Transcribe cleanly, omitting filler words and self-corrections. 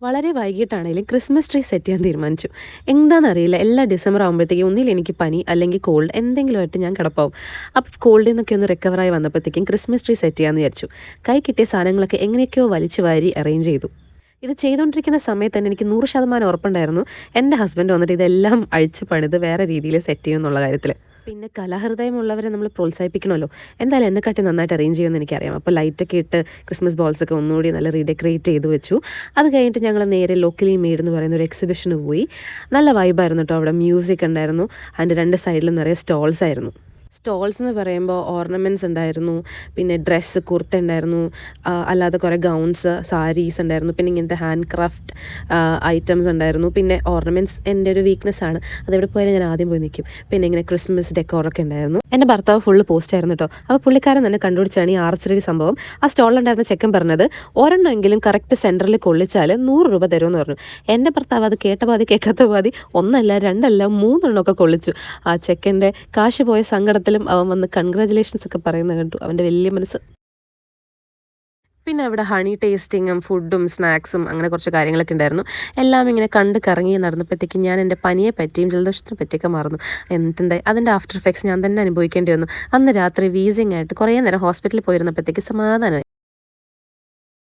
വളരെ വൈകിട്ടാണെങ്കിലും Christmas tree set ചെയ്യാൻ തീരുമാനിച്ചു. എന്താണെന്നറിയില്ല, എല്ലാ ഡിസംബർ ആകുമ്പോഴത്തേക്കും ഒന്നിൽ എനിക്ക് പനി അല്ലെങ്കിൽ കോൾഡ് എന്തെങ്കിലുമായിട്ട് ഞാൻ കിടപ്പാവും. അപ്പോൾ കോൾഡിൽ നിന്നൊക്കെ ഒന്ന് റിക്കവറായി വന്നപ്പോഴത്തേക്കും ക്രിസ്മസ് ട്രീ സെറ്റ് ചെയ്യാമെന്ന് വിചാരിച്ചു. കൈ കിട്ടിയ സാധനങ്ങളൊക്കെ എങ്ങനെയൊക്കെയോ വലിച്ചു വാരി അറേഞ്ച് ചെയ്തു. ഇത് ചെയ്തുകൊണ്ടിരിക്കുന്ന സമയത്ത് തന്നെ എനിക്ക് 100% ഉറപ്പുണ്ടായിരുന്നു എൻ്റെ ഹസ്ബൻഡ് വന്നിട്ട് ഇതെല്ലാം അഴിച്ച് പണിത് വേറെ രീതിയിൽ സെറ്റ് ചെയ്യും എന്നുള്ള കാര്യത്തിൽ. പിന്നെ കലാഹൃദയമുള്ളവരെ നമ്മൾ പ്രോത്സാഹിപ്പിക്കണമല്ലോ. എന്തായാലും എന്നെക്കാട്ടി നന്നായിട്ട് അറേഞ്ച് ചെയ്യുമെന്ന് എനിക്കറിയാം. അപ്പോൾ ലൈറ്റൊക്കെ ഇട്ട് ക്രിസ്മസ് ബോൾസൊക്കെ ഒന്നുകൂടി നല്ല റീഡെക്കറേറ്റ് ചെയ്ത് വെച്ചു. അത് കഴിഞ്ഞിട്ട് ഞങ്ങൾ നേരെ ലോക്കലി മെയ്ഡ് എന്ന് പറയുന്ന ഒരു എക്സിബിഷന് പോയി. നല്ല വൈബായിരുന്നു കേട്ടോ. അവിടെ മ്യൂസിക് ഉണ്ടായിരുന്നു. അതിൻ്റെ രണ്ട് സൈഡിലും നിറയെ സ്റ്റോൾസ് ആയിരുന്നു. സ്റ്റോൾസ് എന്ന് പറയുമ്പോൾ ഓർണമെൻറ്റ്സ് ഉണ്ടായിരുന്നു, പിന്നെ ഡ്രസ്സ് കുർത്ത ഉണ്ടായിരുന്നു, അല്ലാതെ കുറേ ഗൗൺസ് സാരീസ് ഉണ്ടായിരുന്നു, പിന്നെ ഇങ്ങനത്തെ ഹാൻഡ് ക്രാഫ്റ്റ് ഐറ്റംസ് ഉണ്ടായിരുന്നു. പിന്നെ ഓർണമെൻറ്റ്സ് എൻ്റെ ഒരു വീക്ക്നെസ് ആണ്, അതെവിടെ പോയാലും ഞാൻ ആദ്യം പോയി നിൽക്കും. പിന്നെ ഇങ്ങനെ ക്രിസ്മസ് ഡെക്കോറൊക്കെ ഉണ്ടായിരുന്നു. എൻ്റെ ഭർത്താവ് ഫുള്ള് പോസ്റ്റ് ആയിരുന്നു കേട്ടോ. അപ്പോൾ പുള്ളിക്കാരൻ തന്നെ കണ്ടുപിടിച്ചാണ് ഈ ആർച്ചറി സംഭവം. ആ സ്റ്റോളിലുണ്ടായിരുന്ന ചെക്കൻ പറഞ്ഞത് ഒരെണ്ണമെങ്കിലും കറക്റ്റ് സെൻറ്ററിൽ കൊള്ളിച്ചാൽ 100 രൂപ തരുമെന്ന് പറഞ്ഞു. എൻ്റെ ഭർത്താവ് അത് കേട്ട പാതി കേൾക്കാത്ത പാതി ഒന്നല്ല രണ്ടല്ല 3 എണ്ണമൊക്കെ കൊള്ളിച്ചു. ആ ചെക്കൻ്റെ കാശ് പോയ സങ്കടത്തിലും അവൻ വന്ന് കൺഗ്രാജുലേഷൻസ് ഒക്കെ പറയുന്നത് കണ്ടു. അവൻ്റെ വലിയ മനസ്സ്. പിന്നെ അവിടെ ഹണി ടേസ്റ്റിങ്ങും ഫുഡും സ്നാക്സും അങ്ങനെ കുറച്ച് കാര്യങ്ങളൊക്കെ ഉണ്ടായിരുന്നു. എല്ലാം ഇങ്ങനെ കണ്ട് കറങ്ങി നടന്നപ്പോഴത്തേക്കും ഞാൻ എൻ്റെ പനിയെ പറ്റിയും ജലദോഷത്തിനെ പറ്റിയൊക്കെ മറന്നു. എന്തെന്തായി അതിൻ്റെ ആഫ്റ്റർ എഫക്ട്സ് ഞാൻ തന്നെ അനുഭവിക്കേണ്ടി വന്നു. അന്ന് രാത്രി വീസിങ് ആയിട്ട് കുറേ നേരം ഹോസ്പിറ്റലിൽ പോയിരുന്നപ്പോഴത്തേക്ക് സമാധാനമായി.